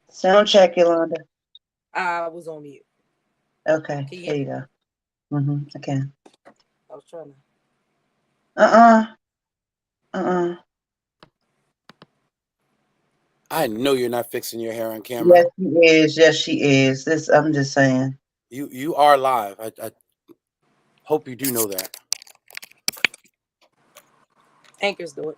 Sound check, Yolanda. I was on mute. Okay, Can you there hear you me? go. I can. I was trying to. Uh-uh. Uh-uh. I know you're not fixing your hair on camera. Yes, she is. Yes, she is. This I'm just saying. You are live. I hope you do know that. Anchors do it.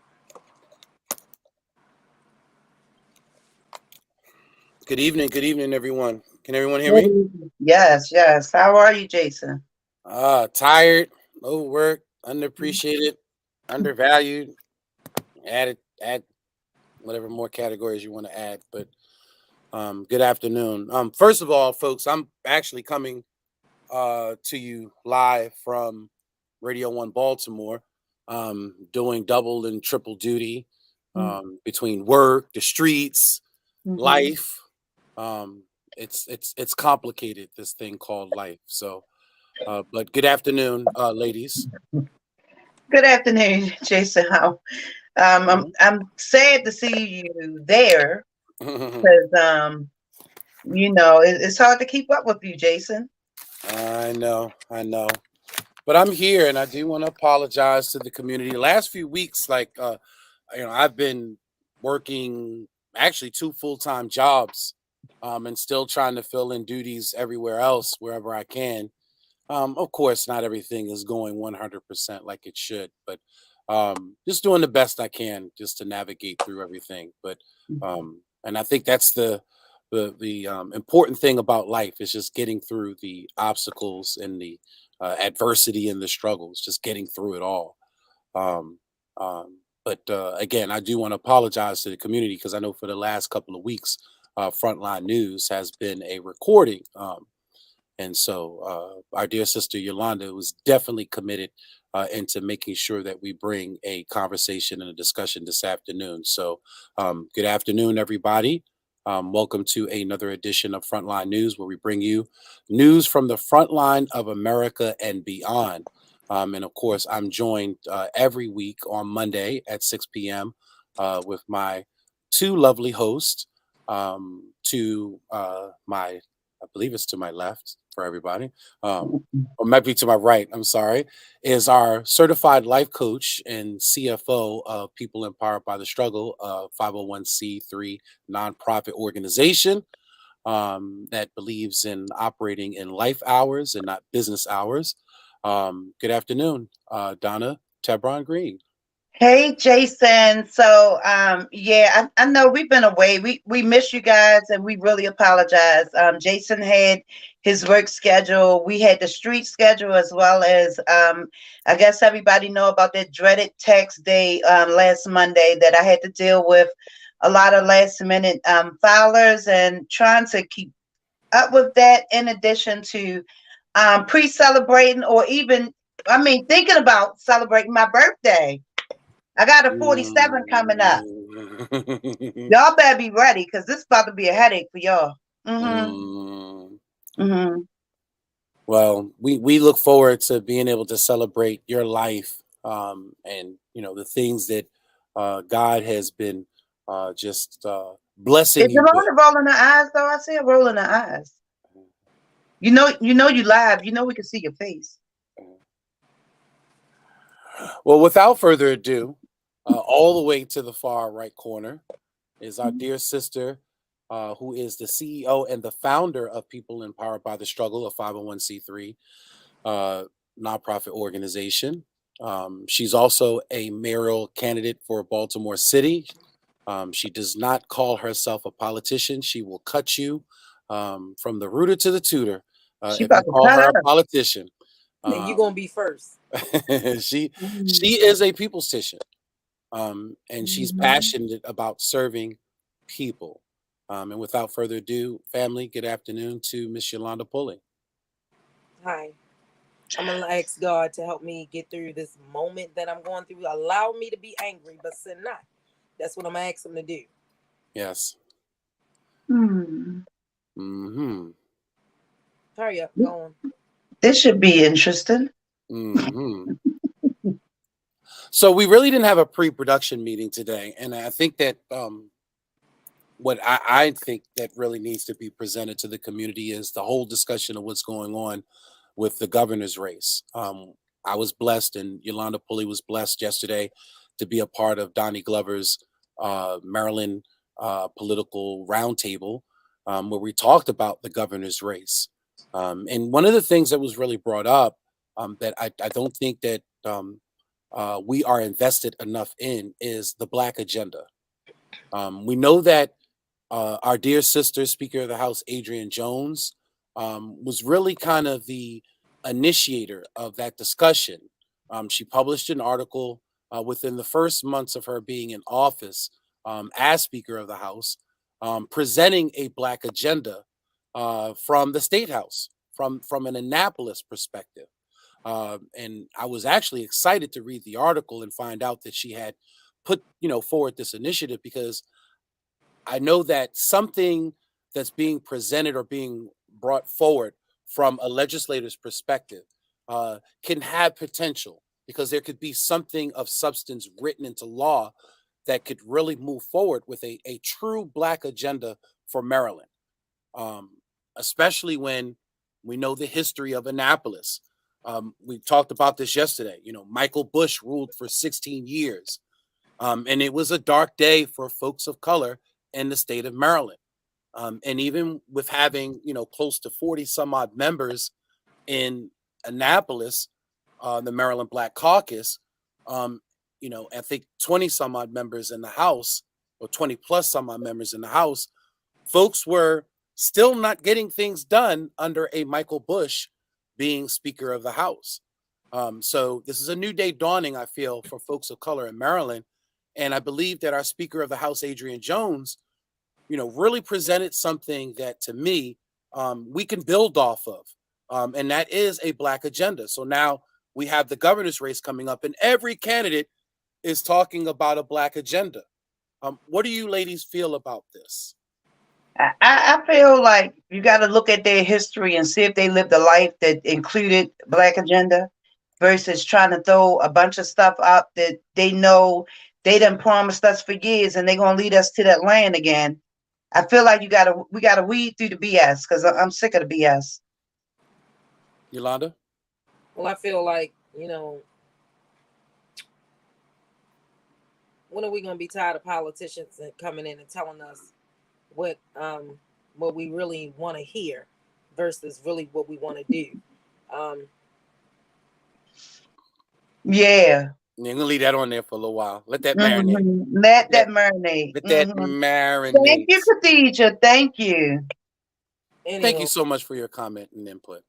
Good evening, everyone. Can everyone hear me? Yes, yes. How are you, Jason? Tired, overworked, underappreciated, undervalued. Add whatever more categories you want to add. But good afternoon. First of all, folks, I'm actually coming to you live from Radio 1 Baltimore, doing double and triple duty between work, the streets, life. It's complicated, this thing called life. So, but good afternoon, ladies. Good afternoon, Jason. How? I'm sad to see you there because it's hard to keep up with you, Jason. I know, but I'm here, and I do want to apologize to the community. The last few weeks, I've been working actually 2 full-time jobs, and still trying to fill in duties everywhere else wherever I can. Of course, not everything is going 100% like it should, but just doing the best I can just to navigate through everything. But and I think that's the important thing about life is just getting through the obstacles and the adversity and the struggles, just getting through it all. Um, but again, I do want to apologize to the community because I know for the last couple of weeks, Frontline News has been a recording. And so our dear sister Yolanda was definitely committed into making sure that we bring a conversation and a discussion this afternoon. So good afternoon, everybody. Welcome to another edition of Frontline News, where we bring you news from the front line of America and beyond. And of course, I'm joined every week on Monday at 6 p.m. With my 2 lovely hosts. To my, I believe it's to my left for everybody, or might be to my right. I'm sorry. Is our certified life coach and CFO of People Empowered by the Struggle, 501c3 nonprofit organization that believes in operating in life hours and not business hours. Good afternoon, Donna Tebron Green. Hey, Jason. So, yeah, I know we've been away. We miss you guys, and we really apologize. Jason had his work schedule. We had the street schedule as well as, I guess everybody know about that dreaded tax day last Monday that I had to deal with a lot of last minute filers and trying to keep up with that. In addition to pre-celebrating or even, I mean, thinking about celebrating my birthday. I got a 47 coming up. Mm. Y'all better be ready because this is about to be a headache for y'all. Mm-hmm. Mm. Mm-hmm. Well, we look forward to being able to celebrate your life, and the things that God has been just blessing Is you with. Yolanda rolling her eyes though? I see her rolling her eyes. You live. You know we can see your face. Well, without further ado, all the way to the far right corner is our dear sister, who is the CEO and the founder of People Empowered by the Struggle, a 501c3 nonprofit organization. She's also a mayoral candidate for Baltimore City. She does not call herself a politician. She will cut you from the rooter to the tutor She if you about to call cut her a up. politician. And you gonna be first. she Mm-hmm. she is a people's titian, and she's Mm-hmm. passionate about serving people. And without further ado, family, good afternoon to Miss Yolanda Pulley. Hi. I'm gonna ask God to help me get through this moment that I'm going through. Allow me to be angry, but sin not. That's what I'm gonna ask him to do. Yes. Hmm. Mm-hmm. Hurry up, go on. This should be interesting. Mm-hmm. So we really didn't have a pre-production meeting today, and I think that what I think that really needs to be presented to the community is the whole discussion of what's going on with the governor's race. I was blessed, and Yolanda Pulley was blessed yesterday to be a part of Donnie Glover's Maryland political roundtable, where we talked about the governor's race. And one of the things that was really brought up that I don't think that we are invested enough in is the Black agenda. We know that our dear sister, Speaker of the House, Adrienne Jones, was really kind of the initiator of that discussion. She published an article within the first months of her being in office as Speaker of the House, presenting a Black agenda from the State House, from an Annapolis perspective. And I was actually excited to read the article and find out that she had put, forward this initiative, because I know that something that's being presented or being brought forward from a legislator's perspective can have potential, because there could be something of substance written into law that could really move forward with a true Black agenda for Maryland, um, especially when we know the history of Annapolis. We talked about this yesterday. Michael Bush ruled for 16 years. And it was a dark day for folks of color in the state of Maryland. And even with having, close to 40 some odd members in Annapolis, the Maryland Black Caucus, um, I think 20 some odd members in the House, or 20 plus some odd members in the House, folks were still not getting things done under a Michael Bush being Speaker of the House. So this is a new day dawning, I feel, for folks of color in Maryland. And I believe that our Speaker of the House, Adrienne Jones, really presented something that, to me, we can build off of. And that is a Black agenda. So now we have the governor's race coming up, and every candidate is talking about a Black agenda. What do you ladies feel about this? I feel like you got to look at their history and see if they lived a life that included Black agenda versus trying to throw a bunch of stuff out that they know they done promised us for years and they're gonna lead us to that land again. I feel like we gotta weed through the BS because I'm sick of the BS. Yolanda? Well, I feel like, when are we going to be tired of politicians coming in and telling us what we really want to hear versus really what we want to do? Yeah. You're gonna leave that on there for a little while. Let that marinate. Let Let that marinate. let that Thank marinate. you, Khadija. Thank you. Thank you Anywho, so much for your comment and input.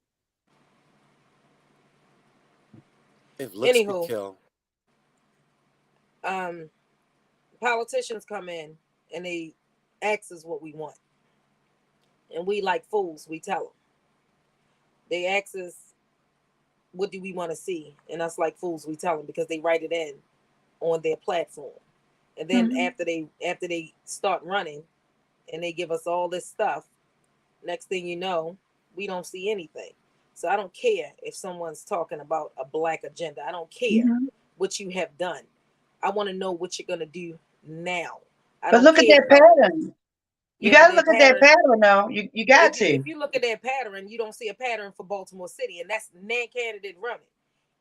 If looks could anywho, kill. um, politicians come in and they ask us what we want, and we, like fools, we tell them. They ask us, what do we want to see, and us, like fools, we tell them, because they write it in on their platform. And then Mhm. after they start running and they give us all this stuff, next thing you know, we don't see anything. So I don't care if someone's talking about a Black agenda. I don't care Mhm. what you have done. I want to know what you're going to do now. I But don't look at care that about, pattern. You yeah, but got to their look at that pattern. pattern now. You got If to. you look at their pattern, you don't see a pattern for Baltimore City, and that's nan candidate running.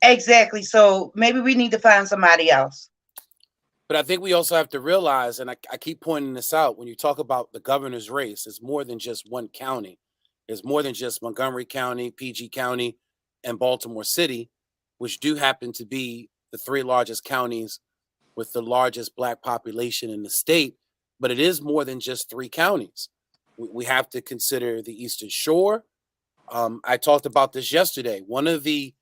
Exactly. So maybe we need to find somebody else. But I think we also have to realize, and I keep pointing this out, when you talk about the governor's race, it's more than just one county. It's more than just Montgomery County, PG County, and Baltimore City, which do happen to be the three largest counties with the largest Black population in the state. But it is more than just three counties. We have to consider the Eastern Shore. I talked about this yesterday. One of the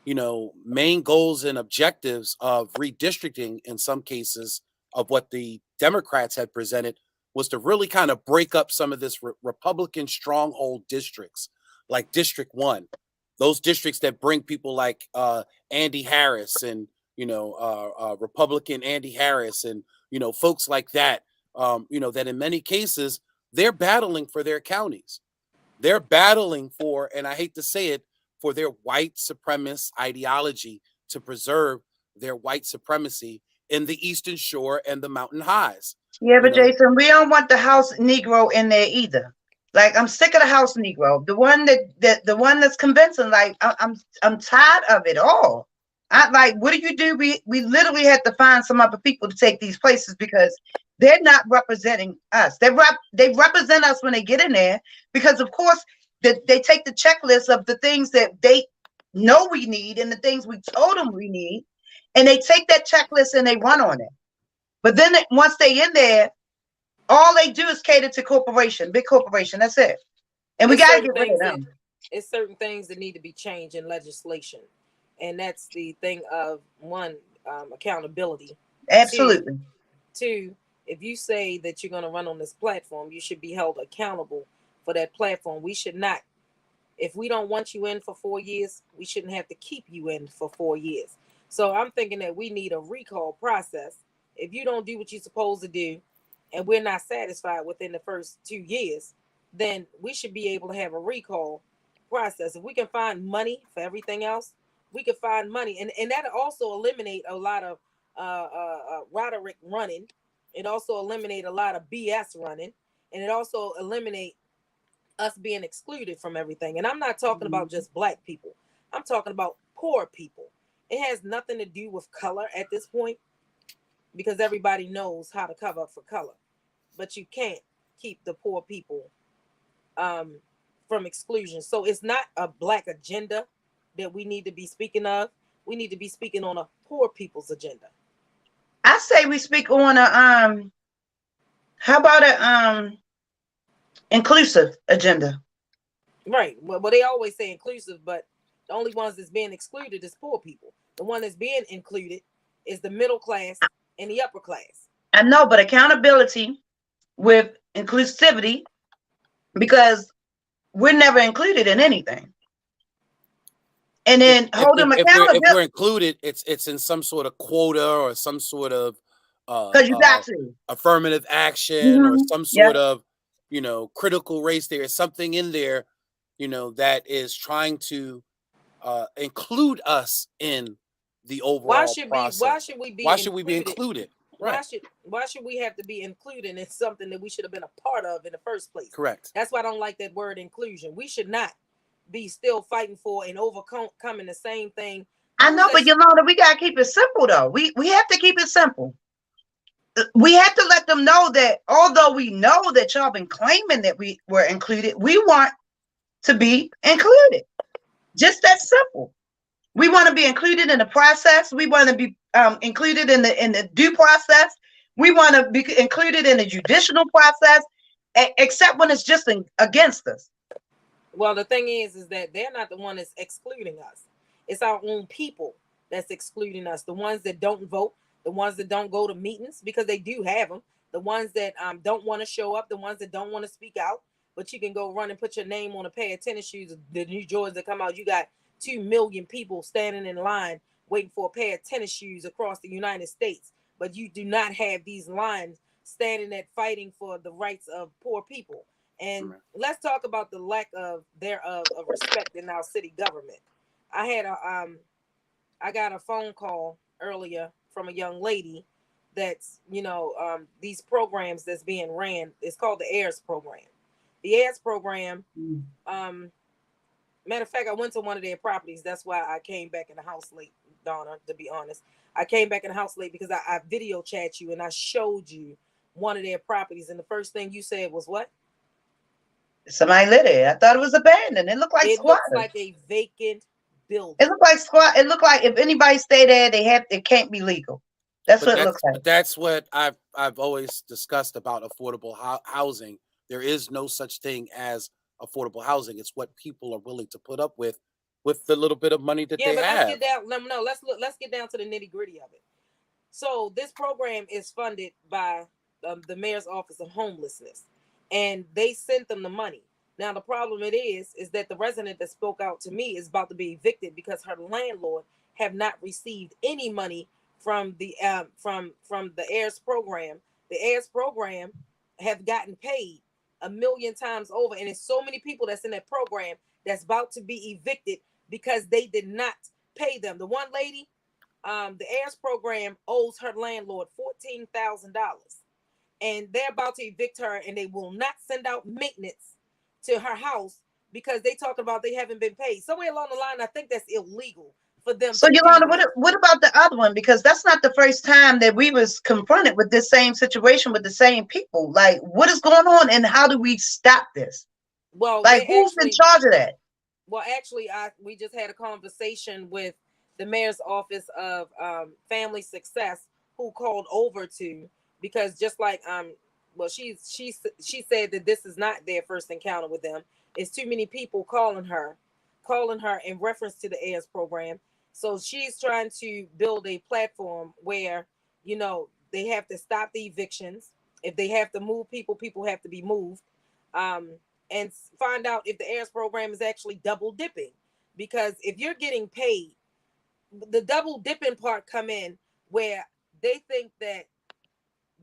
main goals and objectives of redistricting in some cases of what the Democrats had presented was to really kind of break up some of this Republican stronghold districts, like District 1, those districts that bring people like Andy Harris and, Republican Andy Harris and, folks like that, that in many cases, they're battling for their counties. They're battling for, and I hate to say it, for their white supremacist ideology to preserve their white supremacy in the Eastern Shore and the Mountain Highs. Yeah, You but know, Jason, we don't want the house Negro in there either. Like, I'm sick of the house Negro, the one the one that's convincing. Like, I'm tired of it all. I like, what do you do? We literally have to find some other people to take these places because they're not representing us. They represent us when they get in there because, of course, they take the checklist of the things that they know we need and the things we told them we need, and they take that checklist and they run on it. But then once they in there, all they do is cater to corporation, big corporation. That's it. And we It's got to certain get rid of things that them. it's certain things that need to be changed in legislation, and that's the thing of one, accountability. Two, Absolutely. two, if you say that you're going to run on this platform, you should be held accountable for that platform. We should not. If we don't want you in for 4 years, we shouldn't have to keep you in for 4 years. So I'm thinking that we need a recall process. If you don't do what you're supposed to do, and we're not satisfied within the first 2 years, then we should be able to have a recall process. If we can find money for everything else, we can find money, and that also eliminate a lot of rhetoric running. It also eliminate a lot of BS running, and it also eliminate us being excluded from everything. And I'm not talking about just black people. I'm talking about poor people. It has nothing to do with color at this point because everybody knows how to cover up for color. But you can't keep the poor people um, from exclusion. So it's not a black agenda that we need to be speaking of. We need to be speaking on a poor people's agenda. I say we speak on a how about a inclusive agenda? Right. Well, they always say inclusive, but the only ones that's being excluded is poor people. The one that's being included is the middle class and the upper class. I know, but accountability with inclusivity because we're never included in anything. And if then hold them if accountable we're included, it's in some sort of quota or some sort of because you got to. affirmative action or Mm-hmm. some Yeah. sort of critical race. There is something in there, that is trying to include us in the Why overall should we process. why should we be Why should we be included? included? Why Right. should why should we have to be included in something that we should have been a part of in the first place? Correct. That's why I don't like that word inclusion. We should not be still fighting for and overcoming the same thing. I Those know, but that Yolanda, we gotta keep it simple though. We have to keep it simple. We have to let them know that although we know that y'all been claiming that we were included, we want to be included. Just that simple. We want to be included in the process. We want to be included in the due process. We want to be included in the judicial process, except when it's just against us. Well, the thing is that they're not the one that's excluding us. It's our own people that's excluding us. The ones that don't vote, the ones that don't go to meetings because they do have them, the ones that don't want to show up, the ones that don't want to speak out. But you can go run and put your name on a pair of tennis shoes. The new Jordans that come out, you got 2 million people standing in line waiting for a pair of tennis shoes across the United States. But you do not have these lines standing at fighting for the rights of poor people. And let's talk about the lack thereof of respect in our city government. I had I got a phone call earlier from a young lady that's these programs that's being ran. It's called the AIRS program. The AIRS program. Matter of fact, I went to one of their properties. That's why I came back in the house late, Donna. To be honest, I came back in the house late because I video chat you and I showed you one of their properties, and the first thing you said was what? Somebody lit it. I thought it was abandoned. It looked like It looks squatters. like a vacant building. It looked like squat. It looked like if anybody stay there, it can't be legal. That's what it looks like. That's what I've always discussed about affordable housing. There is no such thing as affordable housing. It's what people are willing to put up with the little bit of money that they but have. let's get down. No, let's get down to the nitty gritty of it. So this program is funded by the mayor's office of homelessness, and they sent them the money. Now the problem is that the resident that spoke out to me is about to be evicted because her landlord have not received any money from the from the AIRS program. The AIRS program have gotten paid 1,000,000 times over, and there's so many people that's in that program that's about to be evicted because they did not pay them. The one lady, The heirs program owes her landlord $14,000, and they're about to evict her, and they will not send out maintenance to her house because they talking about they haven't been paid. Somewhere along the line, I think that's illegal for them So to do Yolanda, that. what about the other one? Because that's not the first time that we was confronted with this same situation with the same people. Like, what is going on, and how do we stop this? Well, Like, they who's in actually, charge of that? I we just had a conversation with the mayor's office of family success, who called over to, because just like well, she said that this is not their first encounter with them. It's too many people calling her in reference to the heirs program. So she's trying to build a platform where, they have to stop the evictions. If they have to move people, people have to be moved. Um, and find out if the heirs program is actually double dipping. Because if you're getting paid, the double dipping part come in where they think that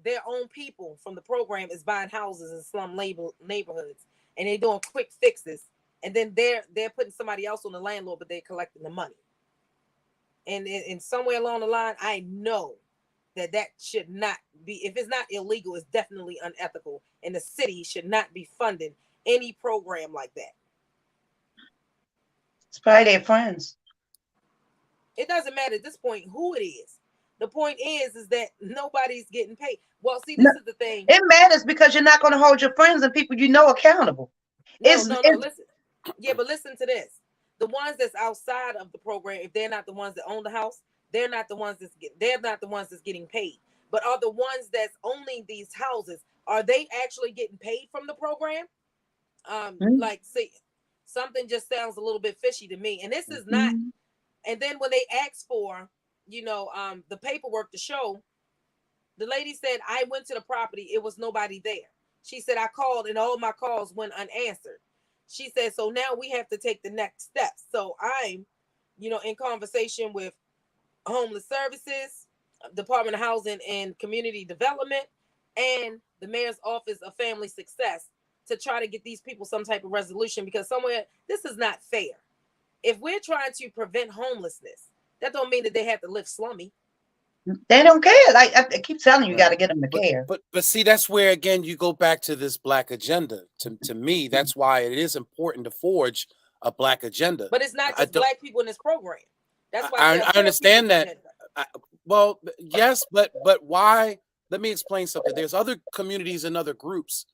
their own people from the program is buying houses in slum neighborhoods, and they're doing quick fixes, and then they're putting somebody else on the landlord, but they're collecting the money. And somewhere along the line, I know that should not be. If it's not illegal, it's definitely unethical, and the city should not be funding any program like that. It's probably their friends. It doesn't matter at this point who it is. The point is that nobody's getting paid. Well, see, No, this is the thing. it matters because you're not going to hold your friends and people you know accountable. No, It's, no, no. it's Listen. Yeah, but listen to this. The ones that's outside of the program, if they're not the ones that own the house, they're not the ones that's getting paid. But are the ones that's owning these houses, are they actually getting paid from the program? Like, see, something just sounds a little bit fishy to me. And this is not. mm-hmm. And then when they asked for, the paperwork to show, the lady said, I went to the property. It was nobody there. She said, I called and all my calls went unanswered. She said, so now we have to take the next steps. So I'm, in conversation with Homeless Services, Department of Housing and Community Development, and the Mayor's Office of Family Success to try to get these people some type of resolution, because somewhere this is not fair. If we're trying to prevent homelessness, that don't mean that they have to live slummy. They don't care. Like I keep telling you, you got to Right. get them to But care. but see, that's where again you go back to this black agenda. To me, that's why it is important to forge a black agenda. But it's not I just don't. black people in this program. That's why I say a I poor people's understand that. agenda. I, well, yes, but why? Let me explain something. There's other communities and other groups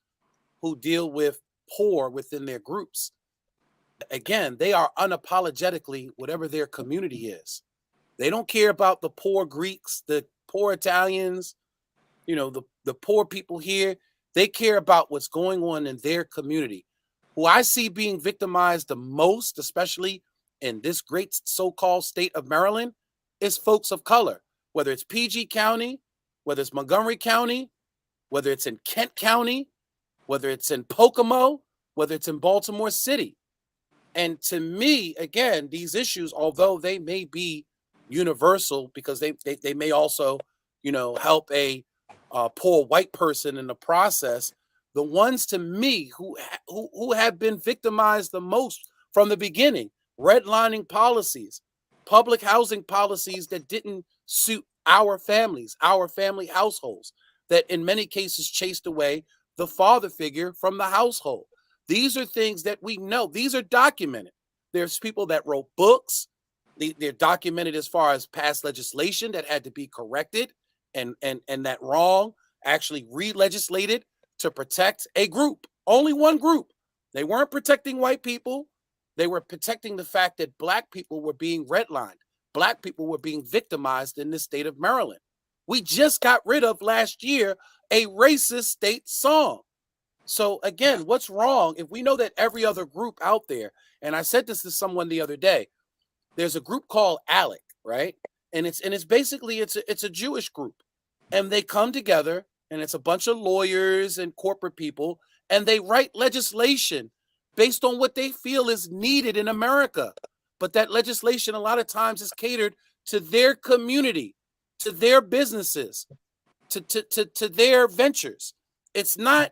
who deal with poor within their groups. Again, they are unapologetically whatever their community is. They don't care about the poor Greeks, the poor Italians, the poor people here. They care about what's going on in their community. Who I see being victimized the most, especially in this great so-called state of Maryland, is folks of color, whether it's PG County, whether it's Montgomery County, whether it's in Kent County, whether it's in Pocomo, whether it's in Baltimore City. And to me, again, these issues, although they may be universal because they may also, help a poor white person in the process, the ones to me who have been victimized the most from the beginning, redlining policies, public housing policies that didn't suit our families, our family households, that in many cases chased away the father figure from the household. These are things that we know. These are documented. There's people that wrote books. They're documented as far as past legislation that had to be corrected and that wrong actually re-legislated to protect a group, only one group. They weren't protecting white people. They were protecting the fact that black people were being redlined. Black people were being victimized in the state of Maryland. We just got rid of last year a racist state song. So again, what's wrong if we know that every other group out there, and I said this to someone the other day, there's a group called ALEC, right? And it's basically it's a Jewish group. And they come together and it's a bunch of lawyers and corporate people and they write legislation based on what they feel is needed in America. But that legislation a lot of times is catered to their community, to their businesses, to their ventures. It's not,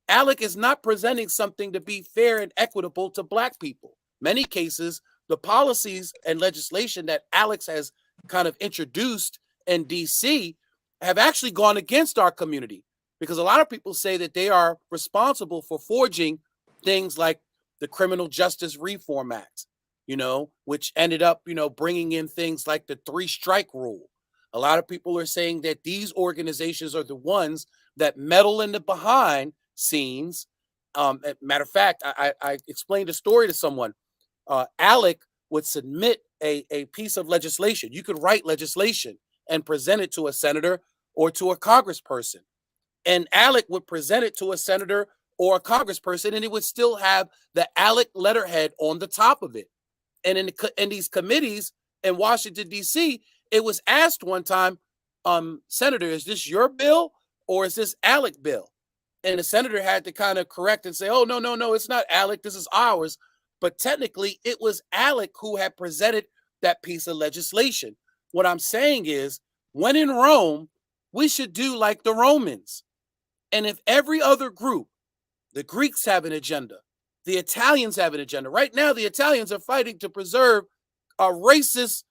ALEC is not presenting something to be fair and equitable to black people. Many cases, the policies and legislation that ALEC has kind of introduced in DC have actually gone against our community, because a lot of people say that they are responsible for forging things like the Criminal Justice Reform Act, which ended up, bringing in things like the 3-strike rule. A lot of people are saying that these organizations are the ones that meddle in the behind scenes. Matter of fact, I explained a story to someone. Alec would submit a piece of legislation. You could write legislation and present it to a senator or to a congressperson. And Alec would present it to a senator or a congressperson, and it would still have the Alec letterhead on the top of it. And in these committees in Washington, D.C., it was asked one time, Senator, is this your bill or is this Alec bill? And the senator had to kind of correct and say, oh, no, it's not Alec, this is ours. But technically, it was Alec who had presented that piece of legislation. What I'm saying is, when in Rome, we should do like the Romans. And if every other group, the Greeks have an agenda, the Italians have an agenda. Right now, the Italians are fighting to preserve a racist,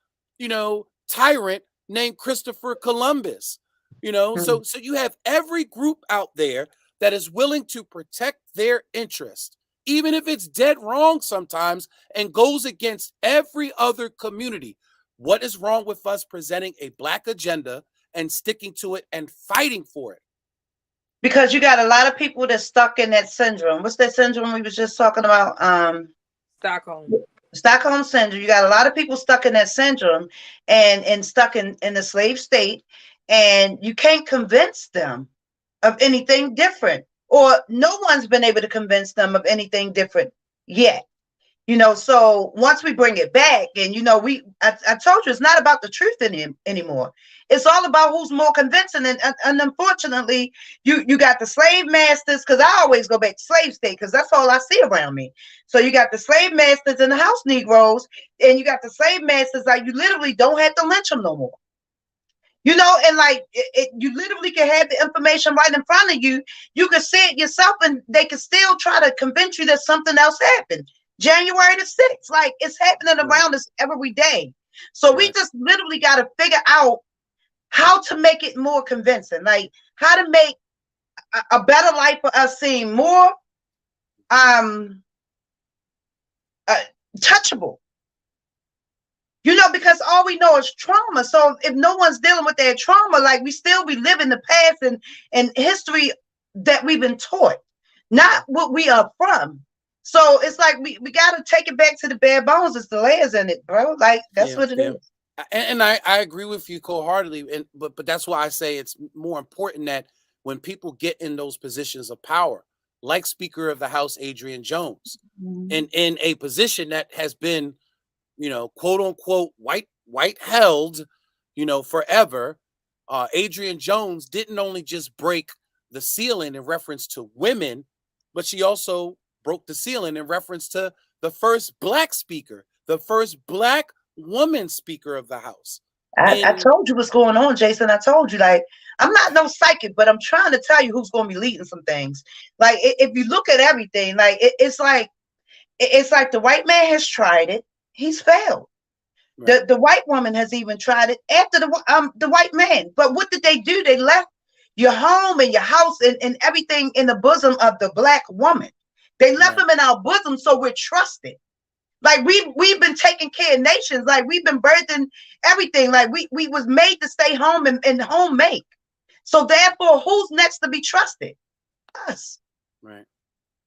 tyrant named Christopher Columbus. So you have every group out there that is willing to protect their interest, even if it's dead wrong sometimes, and goes against every other community. What is wrong with us presenting a Black agenda and sticking to it and fighting for it? Because you got a lot of people that's stuck in that syndrome. What's that syndrome we was just talking about? Stockholm syndrome. You got a lot of people stuck in that syndrome and stuck in the slave state, and you can't convince them of anything different, or no one's been able to convince them of anything different yet. So once we bring it back, and I told you, it's not about the truth anymore. It's all about who's more convincing. And unfortunately, you got the slave masters, because I always go back to slave state because that's all I see around me. So you got the slave masters and the house Negroes, and you got the slave masters, like, you literally don't have to lynch them no more. And like you literally can have the information right in front of you. You can see it yourself, and they can still try to convince you that something else happened. January the 6th, like, it's happening around us every day. So we just literally got to figure out how to make it more convincing, like how to make a better life for us seem more touchable. Because all we know is trauma. So if no one's dealing with their trauma, like, we still be living the past and history that we've been taught, not what we are from. So it's like we got to take it back to the bare bones. It's the layers in it, bro. Like, that's what it is. And I agree with you wholeheartedly. But that's why I say it's more important that when people get in those positions of power, like Speaker of the House Adrian Jones, in a position that has been, quote unquote, white held, forever. Adrian Jones didn't only just break the ceiling in reference to women, but she also broke the ceiling in reference to the first Black speaker, the first Black woman Speaker of the House. I told you what's going on, Jason. I told you, like, I'm not no psychic, but I'm trying to tell you who's going to be leading some things. Like, if you look at everything, like, it's like the white man has tried it. He's failed. Right. The white woman has even tried it after the white man. But what did they do? They left your home and your house and everything in the bosom of the Black woman. They left them in our bosom, so we're trusted. Like, we've been taking care of nations. Like, we've been birthing everything. Like, we was made to stay home and home make. So therefore, who's next to be trusted? Us. Right.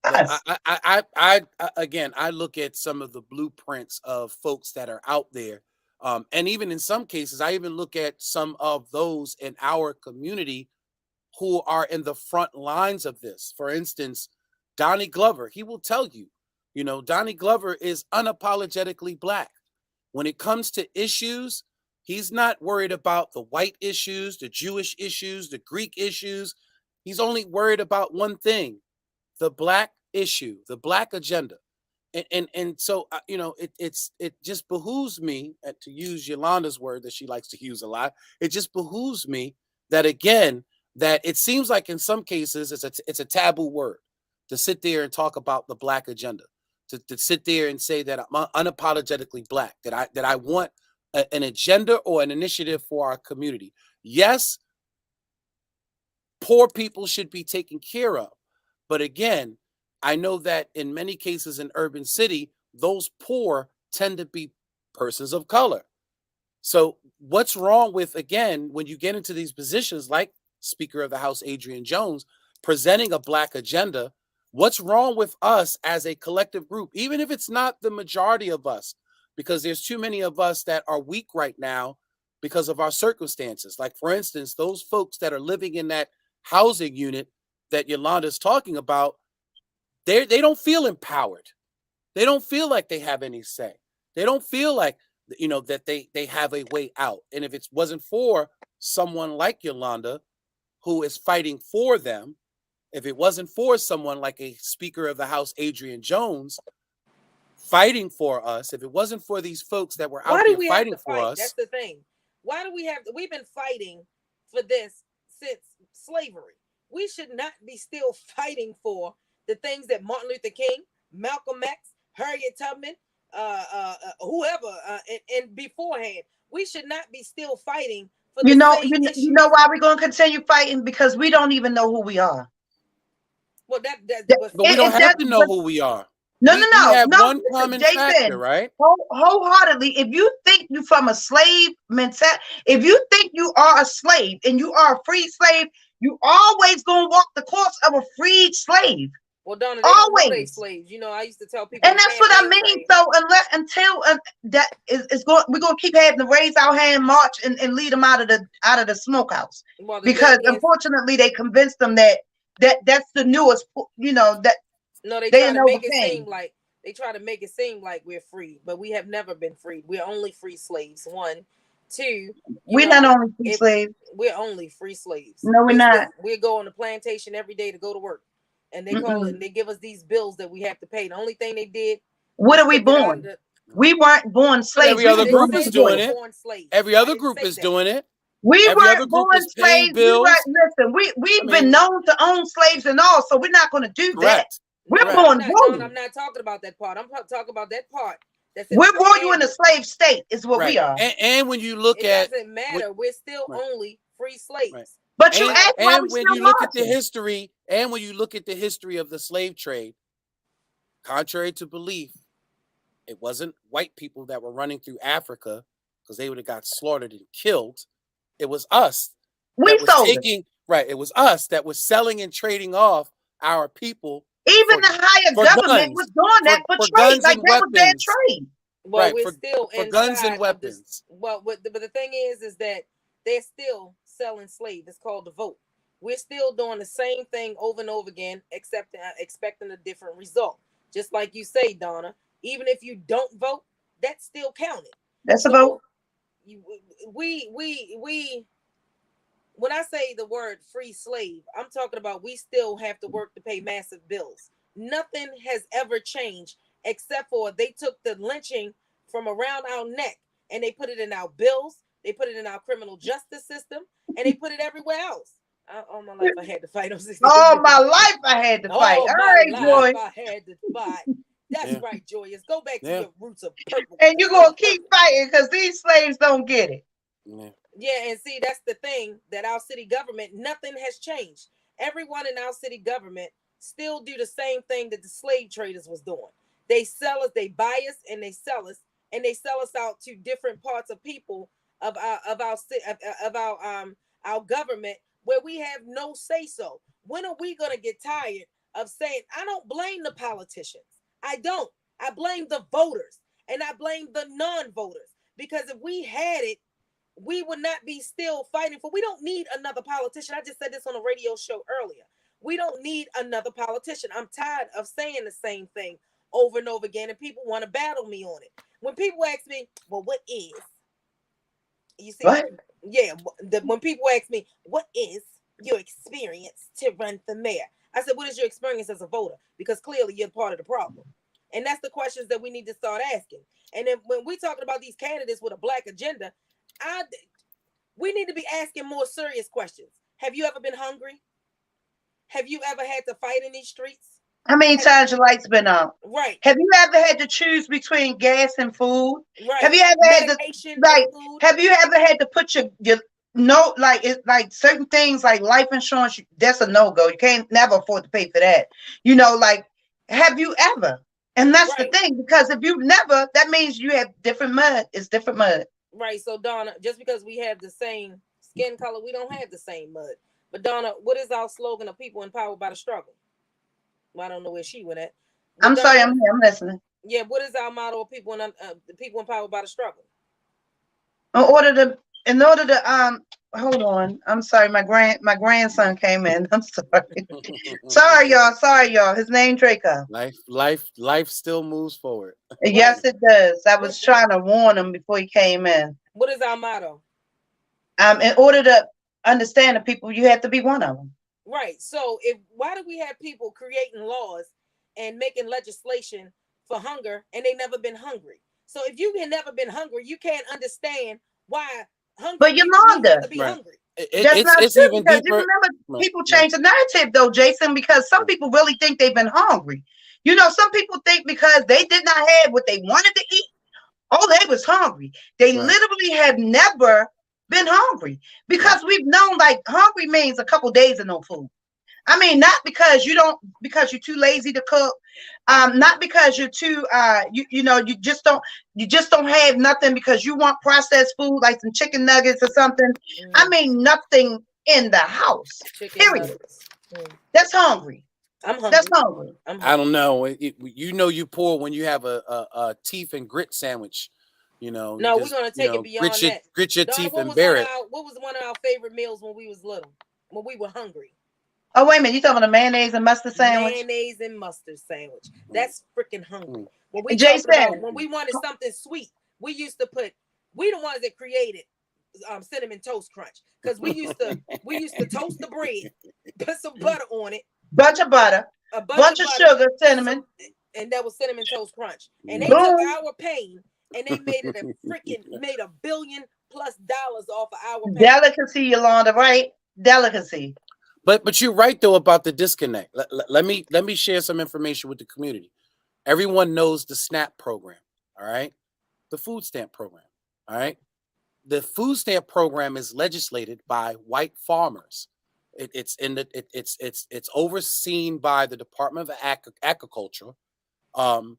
Us. I again, I look at some of the blueprints of folks that are out there. And even in some cases, I even look at some of those in our community who are in the front lines of this. For instance, Donnie Glover, he will tell you, Donnie Glover is unapologetically Black. When it comes to issues, he's not worried about the white issues, the Jewish issues, the Greek issues. He's only worried about one thing, the Black issue, the Black agenda. And so, it just behooves me, to use Yolanda's word that she likes to use a lot, it just behooves me that, again, that it seems like in some cases it's a taboo word to sit there and talk about the Black agenda, to sit there and say that I'm unapologetically Black, that I want an agenda or an initiative for our community. Yes, poor people should be taken care of. But again, I know that in many cases in urban city, those poor tend to be persons of color. So what's wrong with, again, when you get into these positions like Speaker of the House Adrian Jones presenting a black agenda, what's wrong with us as a collective group, even if it's not the majority of us, because there's too many of us that are weak right now because of our circumstances. Like, for instance, those folks that are living in that housing unit that Yolanda's talking about, they don't feel empowered. They don't feel like they have any say. They don't feel like, that they have a way out. And if it wasn't for someone like Yolanda, who is fighting for them, if it wasn't for someone like a Speaker of the House, Adrian Jones, fighting for us, if it wasn't for these folks that were Why out do there we have fighting to for fight? us. That's the thing. Why do we have to? We've been fighting for this since slavery. We should not be still fighting for the things that Martin Luther King, Malcolm X, Harriet Tubman, whoever, and beforehand. We should not be still fighting for the same issues. You know why we're going to continue fighting? Because we don't even know who we are. Well, But we don't have to know who we are. We have one common factor, right? Wholeheartedly, if you think you from a slave mentality, if you think you are a slave and you are a free slave, you always gonna walk the course of a freed slave. Well, Donna, they don't know they slaves. I used to tell people, and that's what I mean. Trade. So until that is going, we're gonna keep having to raise our hand, march, and lead them out of the smokehouse, because unfortunately they convinced them that that's the newest. That no, they try to make it seem like we're free, but we have never been free. We're only free slaves. One, two. We're not only free slaves. We're only free slaves. No, we're not. We go on the plantation every day to go to work. And they call it, and they give us these bills that we have to pay. The only thing they did. What are we born? We weren't born slaves. Every other group is doing it. Every other group is doing it. We weren't born slaves. Listen, we've been known to own slaves and all, so we're not going to do that. We're born. I'm not talking about that part. I'm talking about that part. We're born you in a slave state, is what we are. And when you look at, it doesn't matter. We're still only free slaves. Right. But you ask why we when still you look marching. at the history, and when you look at the history of the slave trade, contrary to belief, it wasn't white people that were running through Africa because they would have got slaughtered and killed. It was us. It was us that was selling and trading off our people. Even the higher government was doing that for trade. Like that was their trade. Well, we're still for guns and weapons. But the thing is that they're still selling slaves. It's called the vote. We're still doing the same thing over and over again, expecting a different result. Just like you say, Donna, even if you don't vote, that's still counted. That's a vote. When I say the word free slave, I'm talking about we still have to work to pay massive bills. Nothing has ever changed except for they took the lynching from around our neck and they put it in our bills. They put it in our criminal justice system, and they put it everywhere else. All my life I had to fight. All my life I had to fight. All right, Joy. I had to fight. That's right, Joyous. Go back to your roots of purple. And you're going to keep fighting because these slaves don't get it. Yeah, and see, that's the thing, that our city government, nothing has changed. Everyone in our city government still do the same thing that the slave traders was doing. They sell us, they buy us, and they sell us, out to different parts of people of our government where we have no say so. When are we gonna get tired of saying, I don't blame the politicians? I don't. I blame the voters, and I blame the non-voters, because if we had it, we would not be still fighting for. We don't need another politician. I just said this on a radio show earlier. We don't need another politician. I'm tired of saying the same thing over and over again, and people want to battle me on it. When people ask me, well, what is? You see, what? Yeah. When people ask me, what is your experience to run for mayor? I said, what is your experience as a voter? Because clearly you're part of the problem. And that's the questions that we need to start asking. And then when we're talking about these candidates with a black agenda, we need to be asking more serious questions. Have you ever been hungry? Have you ever had to fight in these streets? How many times your lights been on? Right, Have you ever had to choose between gas and food? Have right. you ever had to Medication and like? food. Have you ever had to put your no like it's like certain things like life insurance? That's a no go. You can't never afford to pay for that. Like have you ever? And that's the Right, thing because if you never, that means you have different mud. It's different mud. right. So Donna, just because we have the same skin color, we don't have the same mud. But Donna, what is our slogan of people empowered by the struggle? Well, I don't know where she went at. But I'm Donna, sorry, I'm here. I'm listening. yeah, what is our motto of people the people empowered by the struggle? In order to, hold on. I'm sorry. My grandson came in. I'm sorry. Sorry, y'all. Sorry, y'all. His name Draco. Life still moves forward. Right. Yes, it does. I What was trying to warn him before he came in. what is our motto? In order to understand the people, you have to be one of them. Right. So if why do we have people creating laws and making legislation for hunger and they never been hungry? So if you have never been hungry, you can't understand why hungry But people need not Yolanda, to be Right. hungry. that's not It's true even because you deeper. remember Right, people right, change the narrative though, Jason, because some people really think they've been hungry. Some people think because they did not have what they wanted to eat, oh, they was hungry. They right, literally have never been hungry right, because we've known like hungry means a couple days of no food. I mean, not because you don't because you're too lazy to cook, not because you're too you just don't have nothing because you want processed food like some chicken nuggets or something. I Mm, mean, nothing in the house. chicken Period. nuggets. Mm, That's hungry. I'm That's hungry. hungry. I'm I don't hungry. know. You poor when you have a teeth and grit sandwich. You No, we're just gonna take it grit beyond your that. grit your Donna, teeth and bear it. what was one of our favorite meals when we was little? When we were hungry? Oh, wait a minute. You talking about a mayonnaise and mustard sandwich? Mayonnaise and mustard sandwich. Mm, That's freaking hungry. mm, When we talking about Jason, when we wanted something sweet, we used to put we the ones that created cinnamon toast crunch because we used to toast the bread, put some butter on it, bunch of butter, a bunch bunch of of butter, sugar, cinnamon. some and that was cinnamon toast crunch. And they mm. took Boom. our pain and they made $1 billion plus off of our pain. Delicacy, Yolanda, right? Delicacy. But you're right though about the disconnect. Let me share some information with the community. Everyone knows the SNAP program. All right, the food stamp program. All right, the food stamp program is legislated by white farmers. It's overseen by the Department of Agriculture. Um,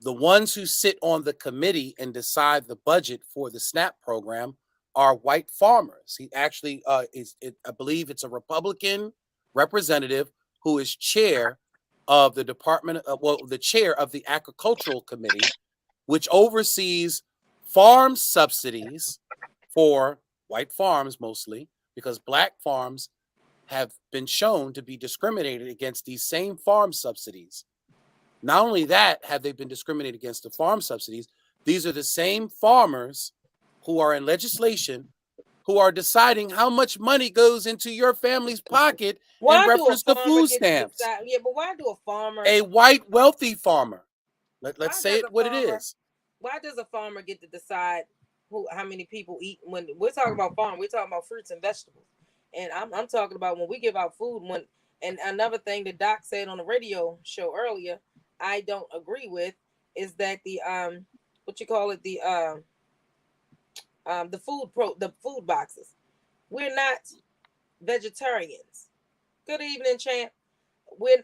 the ones who sit on the committee and decide the budget for the SNAP program are white farmers. He actually I believe it's a Republican representative who is chair of the the chair of the Agricultural Committee, which oversees farm subsidies for white farms mostly, because black farms have been shown to be discriminated against these same farm subsidies. Not only that, have they been discriminated against the farm subsidies, these are the same farmers who are in legislation who are deciding how much money goes into your family's pocket in Why do a reference to farmer food get to stamps. decide? Yeah, but why do a farmer? A white wealthy farmer. Let's Why say does it a what it farmer? is. Why does a farmer get to decide how many people eat? When we're talking about farm, we're talking about fruits and vegetables, and I'm talking about when we give out food. And another thing that Doc said on the radio show earlier, I don't agree with, is that the what you call it the food boxes. We're not vegetarians. Good evening, champ. We're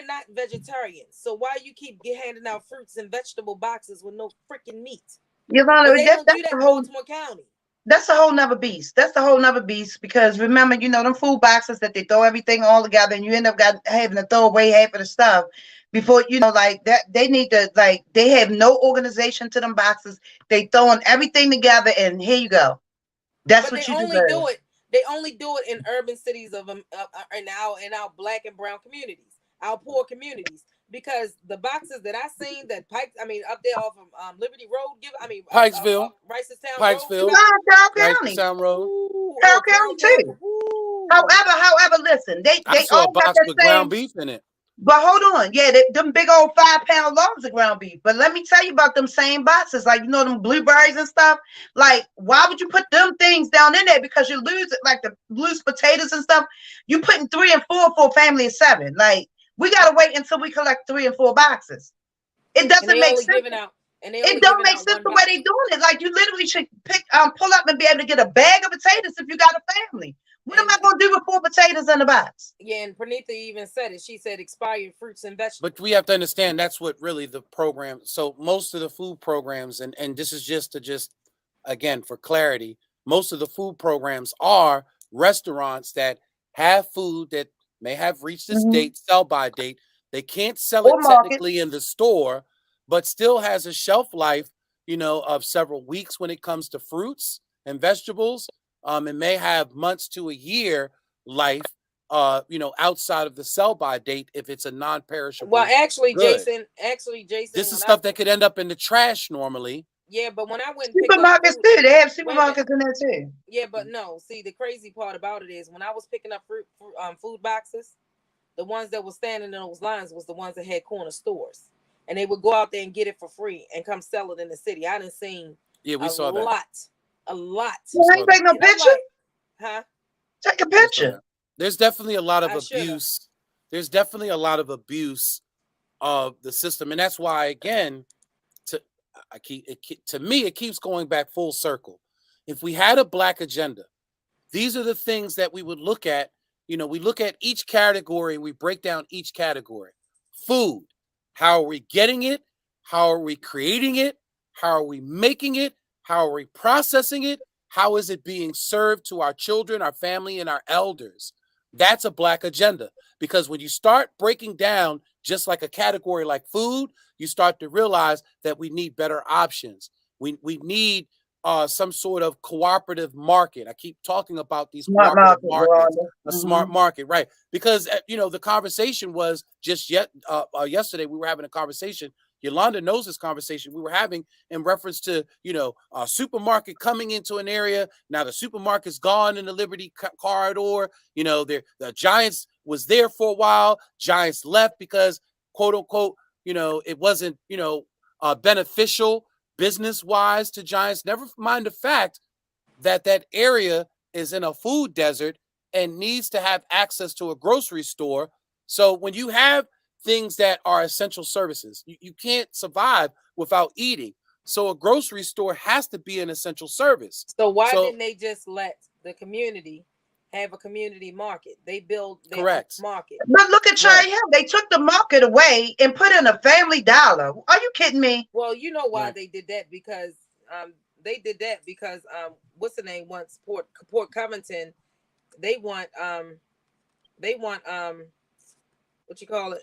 not vegetarians. So why you keep handing out fruits and vegetable boxes with no freaking meat? Yolanda, But they don't do that in Baltimore County. that's a whole nother beast. That's a whole nother beast because remember, them food boxes that they throw everything all together and you end up having to throw away half of the stuff before like that. They need to they have no organization to them boxes. They throwing everything together and here you go. That's But they what you only deserve. do it. They only do it in urban cities in our black and brown communities, our poor communities. Because the boxes that I seen that up there off of Liberty Road, Pikesville, Ricestown Road, give Pikesville, out. Carroll Rice County. Sound Road. Ooh, Carroll oh, Carroll County County. too. Ooh. However, listen, I they saw a all got box that with same. ground beef in it. But hold on, yeah, them big old 5-pound loaves of ground beef. But let me tell you about them same boxes, like them blueberries and stuff. Like, why would you put them things down in there? Because you lose it, like the loose potatoes and stuff. You putting 3 and 4 for a family of 7. Like, We got to wait until we collect 3 and 4 boxes. It And doesn't they make only sense. giving out and they It only don't giving make out sense one the way box. they doing it. Like, you literally should pull up and be able to get a bag of potatoes if you got a family. What am I And going to do with 4 potatoes in a box? yeah, and Pranita even said it. She said expired fruits and vegetables. But we have to understand that's what really the program. So most of the food programs, and this is just to again for clarity, most of the food programs are restaurants that have food that may have reached its Mm-hmm. date, sell by date. They can't sell Or it markets. technically in the store, but still has a shelf life, of several weeks when it comes to fruits and vegetables. It may have months to a year life, outside of the sell by date if it's a Well, non-perishable actually, good. Jason, This is when I stuff that could end up in the trash normally. yeah, but when I went and picked up Supermarkets food, too. They have wait a minute. supermarkets in there too. Yeah, but no. See, the crazy part about it is when I was picking up food boxes, the ones that were standing in those lines was the ones that had corner stores, and they would go out there and get it for free and come sell it in the city. I done seen Yeah, we a saw that. lot, a lot, We Well, I saw ain't that. take no and I'm picture. like, huh? Take a We saw picture. that. There's definitely a lot of I should have. abuse. There's definitely a lot of abuse of the system, and that's why, again, to to me, it keeps going back full circle. If we had a black agenda, these are the things that we would look at. We look at each category and we break down each category. Food. How are we getting it? How are we creating it? How are we making it? How are we processing it? How is it being served to our children, our family, and our elders? That's a black agenda. Because when you start breaking down just like a category like food, you start to realize that we need better options. We need some sort of cooperative market. I keep talking about these Smart cooperative market, markets, Rhonda. a smart Mm-hmm. market, right? Because the conversation was just yesterday. We were having a conversation. Yolanda knows this conversation we were having in reference to a supermarket coming into an area. Now the supermarket's gone in the Liberty corridor. The Giants was there for a while. Giants left because quote unquote, it wasn't beneficial business wise to Giants. Never mind the fact that that area is in a food desert and needs to have access to a grocery store. So when you have things that are essential services, you can't survive without eating. So a grocery store has to be an essential service. So why So didn't they just let the community have a community market? They build their own correct. market. But look at Right. Cherry Hill. They took the market away and put in a Family Dollar. Are you kidding me? Well, you know why Right. they did that because what's the name once Port Covington, they want what you call it?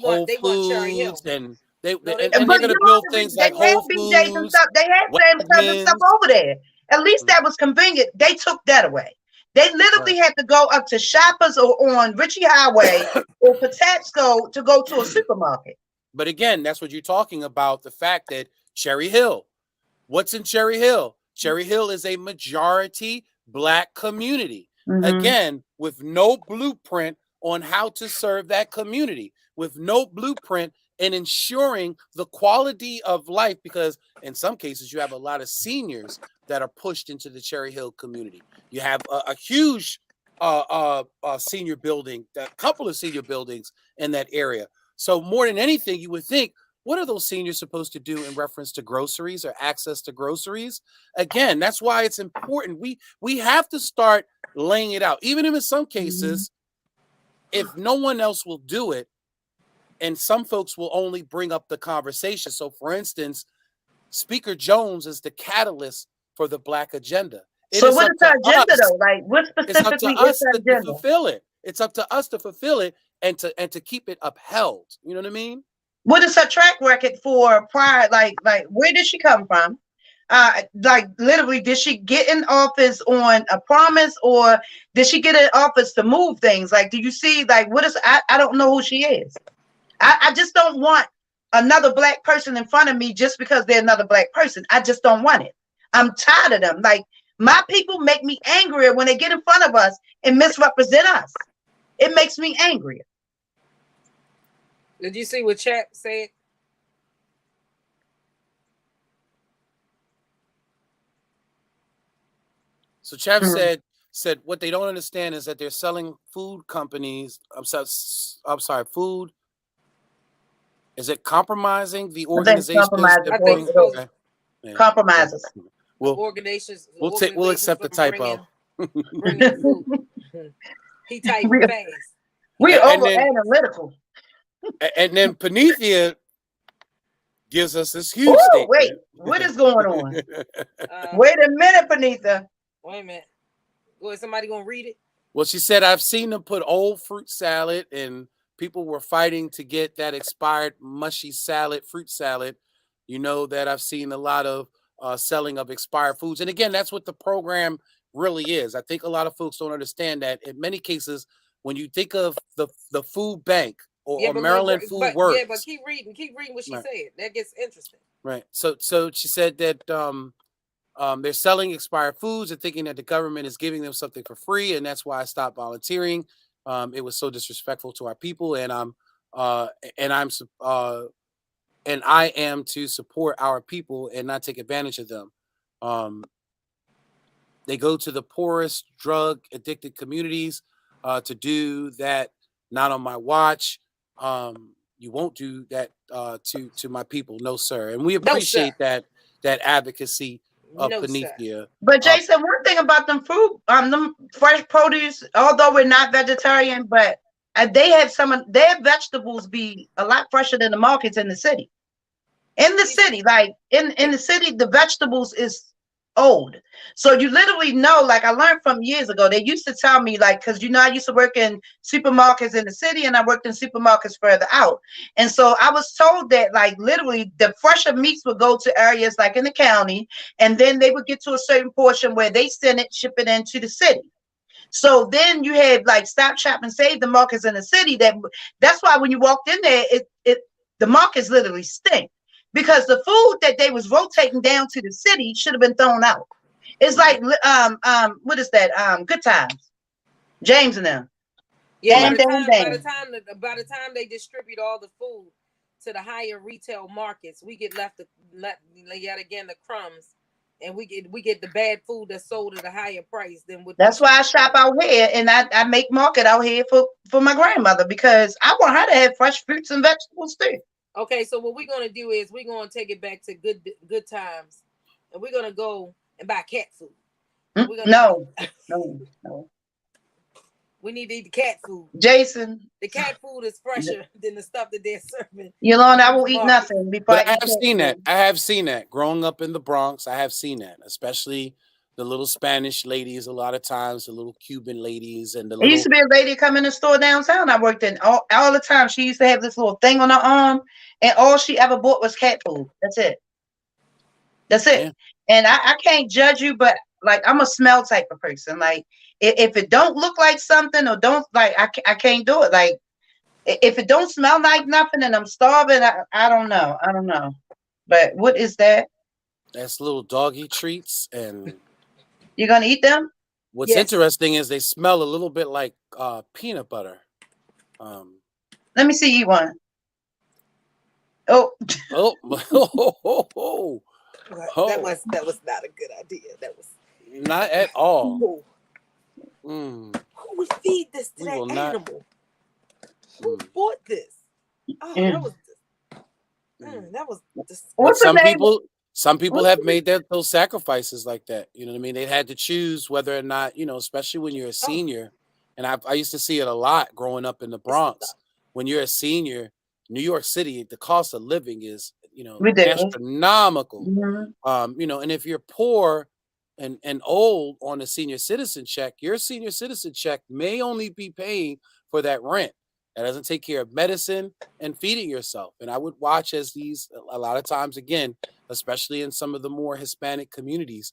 Whole They want Cherry Foods Hill. and they No, they and want they're But going you to Cherry know, build Hill. things they like had Whole BJ's and Foods, stuff. They had Sam's Club and stuff Wegmans. over there. At least that was convenient. They took that away. They literally Right. had to go up to Shoppers or on Ritchie Highway or Patapsco to go to a supermarket. But again, that's what you're talking about, the fact that Cherry Hill, what's in Cherry Hill? Cherry Hill is a majority black community. Mm-hmm. Again, with no blueprint on how to serve that community, with no blueprint in ensuring the quality of life, because in some cases you have a lot of seniors that are pushed into the Cherry Hill community. You have a huge senior building, a couple of senior buildings in that area. So more than anything, you would think, what are those seniors supposed to do in reference to groceries or access to groceries? Again, that's why it's important. We have to start laying it out, even if in some cases, if no one else will do it, and some folks will only bring up the conversation. So, for instance, Speaker Jones is the catalyst for the black agenda. It So is what up is to her agenda us. though? Like, what It's up specifically to is us her to agenda? fulfill it. It's up to us to fulfill it and to keep it upheld. You know what I mean? What is her track record for prior? Like where did she come from? Like literally, did she get in office on a promise, or did she get in office to move things? Like, do you see? Like, what is? I don't know who she is. I just don't want another black person in front of me just because they're another black person. I just don't want it. I'm tired of them. Like, my people make me angrier when they get in front of us and misrepresent us. It makes me angrier. Did you see what Chap said? So Chef said said what they don't understand is that they're selling food companies. I'm sorry, food. Is it compromising the I think organizations compromise that I think bring? it's supposed Okay, yeah. So compromises. the we'll organizations, the we'll organizations accept the from typo. bringing the food. He typing we fast. we And over then analytical. Panethia gives us this huge Oh, wait, statement. what is going on? Uh, Wait a minute, Benita. wait a minute. Is somebody gonna read it? Well, she said, I've seen them put old fruit salad, and people were fighting to get that expired mushy salad, fruit salad. You know that I've seen a lot of selling of expired foods. And again, that's what the program really is. I think a lot of folks don't understand that in many cases, when you think of the food bank Yeah, or but look, Maryland Food but Works, keep reading what she right, said. That gets interesting. right. So she said that they're selling expired foods and thinking that the government is giving them something for free, and that's why I stopped volunteering. It was so disrespectful to our people, and uh, and I'm uh, and I am to support our people and not take advantage of them. Um, they go to the poorest, drug addicted communities to do that. Not on my watch. You won't do that to my people, no sir. And we No, sir. appreciate that advocacy of No, sir. Panethia. But Uh, Jason, one thing about them fruit, them fresh produce, although we're not vegetarian, but they have some of their vegetables be a lot fresher than the markets in the city. In the city, like in the city, the vegetables is old. So you literally know, like I learned from years ago, they used to tell me, like, because I used to work in supermarkets in the city and I worked in supermarkets further out. And so I was told that, like, literally the fresher meats would go to areas like in the county, and then they would get to a certain portion where they send it, ship it into the city. So then you had like Stop Shop and Save the markets in the city. That's why when you walked in there, the markets literally stink because the food that they was rotating down to the city should have been thrown out. It's like what is that? Good Times, James and them. Yeah, Dang, dang, dang. by the time they distribute all the food to the higher retail markets, we get left yet again the crumbs, and we get the bad food that's sold at a higher price than what. That's why I shop out here and I make market out here for my grandmother because I want her to have fresh fruits and vegetables too. Okay, so what we're gonna do is we're gonna take it back to good times, and we're gonna go and buy cat food. We're gonna No. we need to eat the cat food. Jason, The cat food is fresher than the stuff that they're serving. Yolanda, I will eat nothing before But I I eat have cat seen that. food. I have seen that. Growing up in the Bronx, I have seen that, especially the little Spanish ladies. A lot of times, the little Cuban ladies, and the It used little to be a lady come in the store downtown I worked in all the time. She used to have this little thing on her arm, and all she ever bought was cat food. That's it. That's it. yeah. And I can't judge you, but like I'm a smell type of person. Like if it don't look like something or don't like, I can't do it. Like if it don't smell like nothing and I'm starving, I don't know. I don't know. But what is that? That's little doggy treats. And You gonna eat them? what's Yes. interesting is they smell a little bit like peanut butter. Um, Let me see you one. Oh, oh, That oh, was not a good idea. That was not at all. who Mm, who would feed this to we that will not. animal? Who Mm, bought this? Oh, mm. that was but What's the name? some people What's have the, made those sacrifices like that. You know what I mean? They had to choose whether or not, especially when you're a oh, senior. And I used to see it a lot growing up in the it's Bronx. When you're a senior, New York City, the cost of living is, ridiculous? astronomical. Mhm. And if you're poor and old on a senior citizen check, your senior citizen check may only be paying for that rent. That doesn't take care of medicine and feeding yourself. And I would watch as these, a lot of times, again, especially in some of the more Hispanic communities,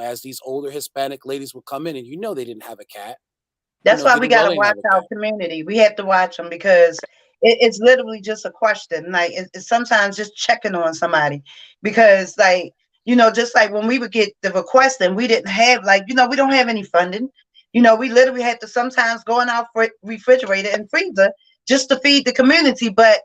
as these older Hispanic ladies would come in, and they didn't have a cat. That's why we Didn't well gotta they didn't watch have a our cat. community. We have to watch them because it's literally just a question. Like it's sometimes just checking on somebody because, like, just like when we would get the request and we didn't have, like, we don't have any funding. We literally had to sometimes go in our refrigerator and freezer just to feed the community. But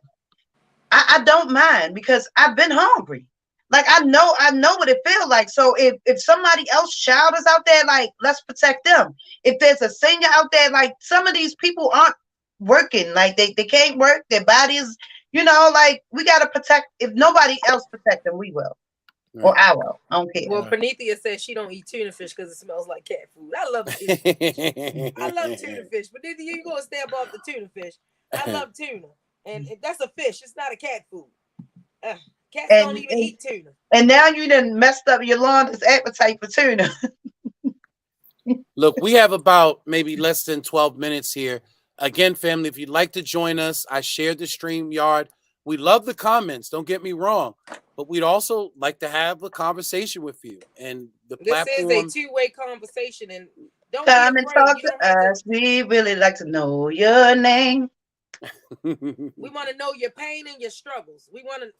I don't mind because I've been hungry. Like I know what it feels like. So if somebody else child is out there, like let's protect them. If there's a senior out there, like some of these people aren't working, like they can't work, their bodies, like we gotta protect. If nobody else protect them, we will. Or Right. I will. I don't care. Well, Right. Panethia says she don't eat tuna fish because it smells like cat food. I love tuna fish. I love tuna fish, but then you gonna stay above the tuna fish. I love tuna, and that's a fish. It's not a cat food. Cats don't And, even and eat tuna. and now you done messed up Yolanda's appetite for tuna. Look, we have about maybe less than 12 minutes here. Again, family, if you'd like to join us, I shared the StreamYard. We love the comments, don't get me wrong, but we'd also like to have a conversation with you. And the This is a platform. two-way conversation, and don't be Come and afraid. talk You to don't have to. us. We really like to know your name. We want to know your pain and your struggles. We want to.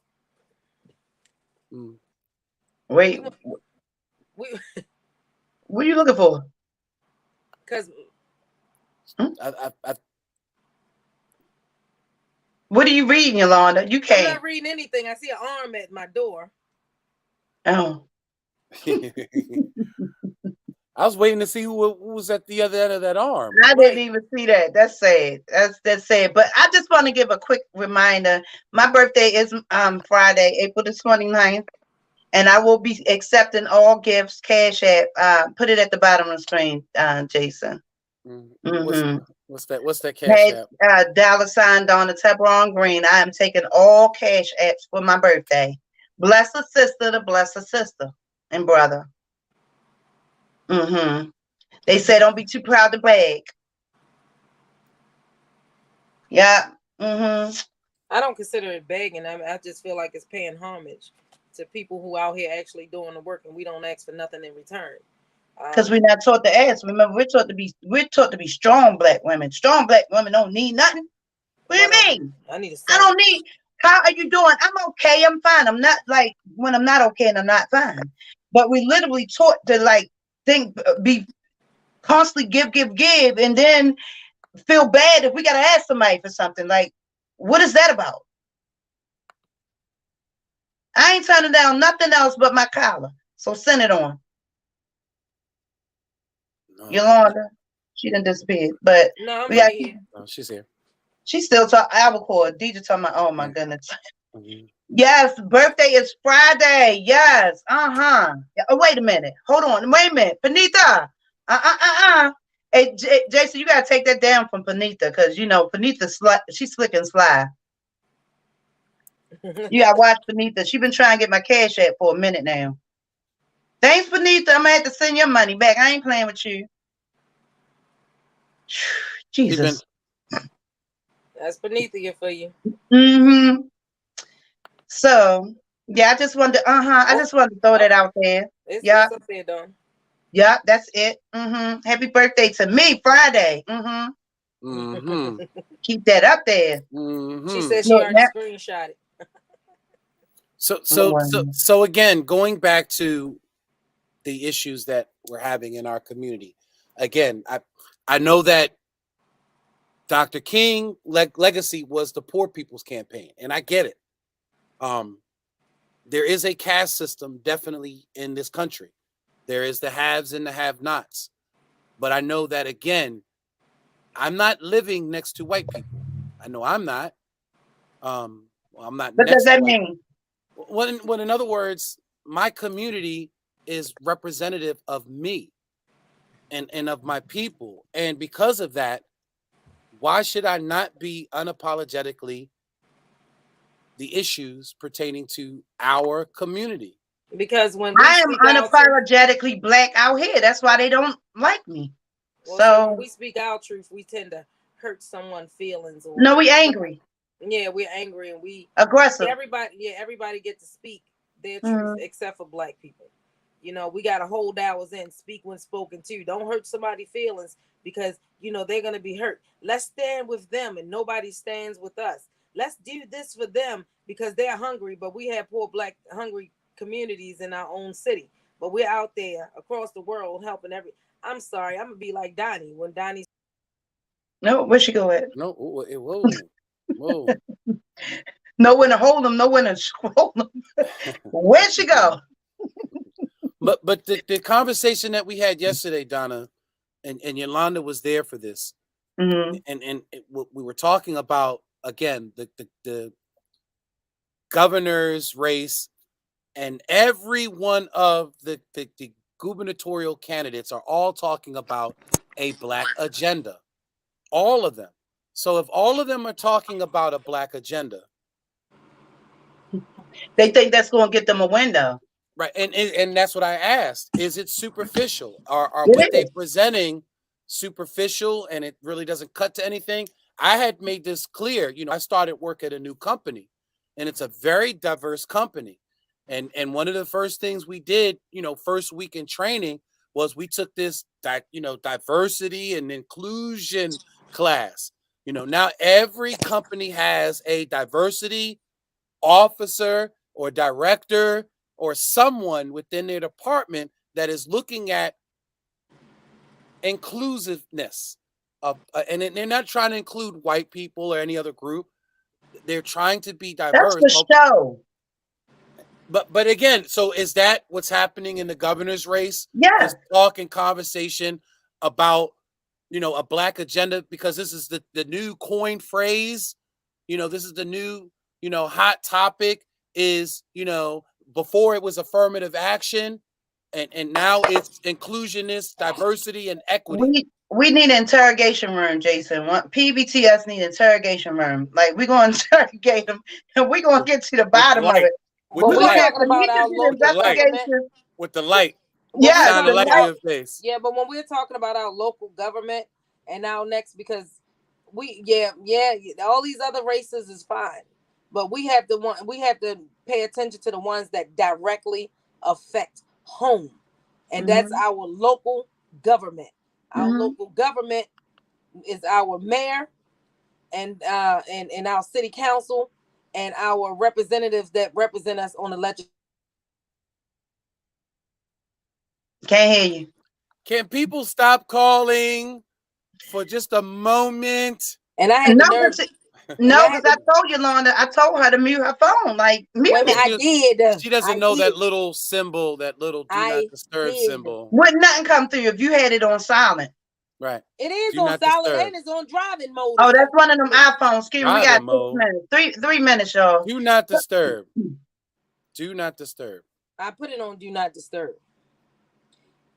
Wait, We what are you looking for? because I What are you reading, Yolanda? You I'm can't. not reading anything. I see an arm at my door. Oh. I was waiting to see who was at the other end of that arm. I Right. didn't even see that. That's sad. That's sad. But I just want to give a quick reminder. My birthday is Friday, April the 29th. And I will be accepting all gifts, Cash App. Put it at the bottom of the screen, Jason. Mm-hmm. What's that Cash App? $$ on the Tebron Green. I am taking all Cash Apps for my birthday. Bless a sister to bless a sister and brother. Mm-hmm. They say don't be too proud to brag. Yeah. Mm-hmm. I don't consider it begging. I just feel like it's paying homage to people who out here actually doing the work, and we don't ask for nothing in return. Because we're not taught to ask. Remember, we're taught to be strong black women. Strong black women don't need nothing. What do you mean? I need a I don't need. How are you doing? I'm okay. I'm fine. I'm not like when I'm not okay and I'm not fine. But we literally taught to like think, be constantly give, and then feel bad if we gotta ask somebody for something. Like, what is that about? I ain't turning down nothing else but my collar. So send it on. No. Yolanda, she done disappeared. But no, I'm we got. right here. No, she's here. She's still talking. Albacore. DJ talking about. Oh my goodness. Mm-hmm. Yes, birthday is Friday. Yes. Uh-huh. Oh, wait a minute. Hold on. Wait a minute. Panita. Hey, Jason, you gotta take that down from Panita because Panita she's slick and sly. You gotta watch Panita. She been trying to get my Cash App for a minute now. Thanks, Panita. I'm gonna have to send your money back. I ain't playing with you. Jesus. That's Panethia for you. Mm-hmm. So yeah, I just wanted to I just wanted to throw that out there. It's Yeah. up there, Dawn. Yeah, that's it. Happy birthday to me, Friday. Keep that up there. She said she Look, already screenshot it. So again, going back to the issues that we're having in our community. Again, I know that Dr. King legacy was the poor people's campaign, and I get it. There is a caste system definitely in this country. There is the haves and the have-nots. But I know that, again, I'm not living next to white people. I know I'm not. I'm not. What does that mean? Well, in other words, my community is representative of me and of my people. And because of that, why should I not be unapologetically the issues pertaining to our community? Because when I am unapologetically black out here. That's why they don't like me. So when we speak our truth, we tend to hurt someone's feelings. No, we angry. Yeah, we're angry and we aggressive. Everybody get to speak their truth except for black people. We got to hold ours in, speak when spoken to. Don't hurt somebody's feelings because they're gonna be hurt. Let's stand with them and nobody stands with us. Let's do this for them because they're hungry, but we have poor black hungry communities in our own city. But we're out there across the world helping I'm sorry, I'm gonna be like Donnie when Donnie. No, where she go at? No, whoa. Know when to hold them, know when to scroll them. Where'd she go? But the conversation that we had yesterday, Donna, and Yolanda was there for this, Mm-hmm. we were talking about again the governor's race, and every one of the gubernatorial candidates are all talking about a black agenda, all of them. So if all of them are talking about a black agenda, They think that's going to get them a window. right? And that's what I asked: is it superficial? Are what It they is. presenting superficial, and it really doesn't cut to anything? I had made this clear. I started work at a new company, and it's a very diverse company. And one of the first things we did, first week in training, was we took this diversity and inclusion class. Now every company has a diversity officer or director or someone within their department that is looking at inclusiveness and they're not trying to include white people or any other group. They're trying to be That's diverse. for show. But again, so is that what's happening in the governor's race? Yeah. This talk and conversation about a black agenda, because this is the new coin phrase. This is the new hot topic. Is before it was affirmative action, and now it's inclusionist, diversity, and equity. We need an interrogation room, Jason. PBTS need an interrogation room. Like we're going to interrogate them, and we're going to get to the With the bottom of light, it. with When the We're we're going to light, have talking to about meet our the with the local light, government, investigation. with the light. when we're Yes, Shine a the talking light in light. about your face. yeah, but when we're talking about our local government and our next, because all these other races is fine, but we have to pay attention to the ones that directly affect home, and that's Mm-hmm. our local government. Our Mm-hmm. local government is our mayor and our city council and our representatives that represent us on the legislature. Can't hear you. Can people stop calling for just a moment? And I had No, the nerve, and I no, because had I to told Yolanda, I told her to mute her phone. Like mute wait a minute. it. She doesn't I know that did, little symbol, that little do not I disturb did. symbol. Would nothing come through if you had it on silent? Right. It is Do on not silent disturb. and it's on driving mode or Oh, that's something. one of them iPhones. Excuse me. We got Driving six mode. minutes. Three minutes, y'all. Do not disturb. Do not disturb. I put it on do not disturb.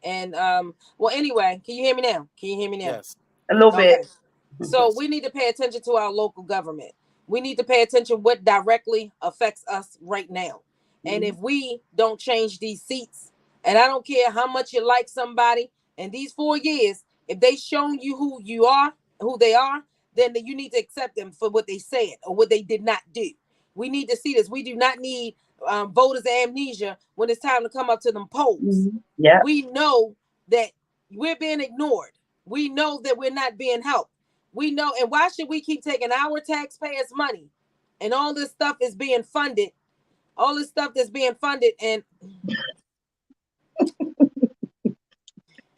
And well, anyway, can you hear me now? Can you hear me now? Yes. A little Yes. bit. Okay. So Yes. we need to pay attention to our local government. We need to pay attention what directly affects us right now. And if we don't change these seats, and I don't care how much you like somebody, in these 4 years, if they shown you who you are, who they are, then you need to accept them for what they said or what they did not do. We need to see this. We do not need voters' amnesia when it's time to come up to them polls. Mm-hmm. Yeah. We know that we're being ignored. We know that we're not being helped. We know, and why should we keep taking our taxpayers' money and all this stuff is being funded? All this stuff that's being funded, and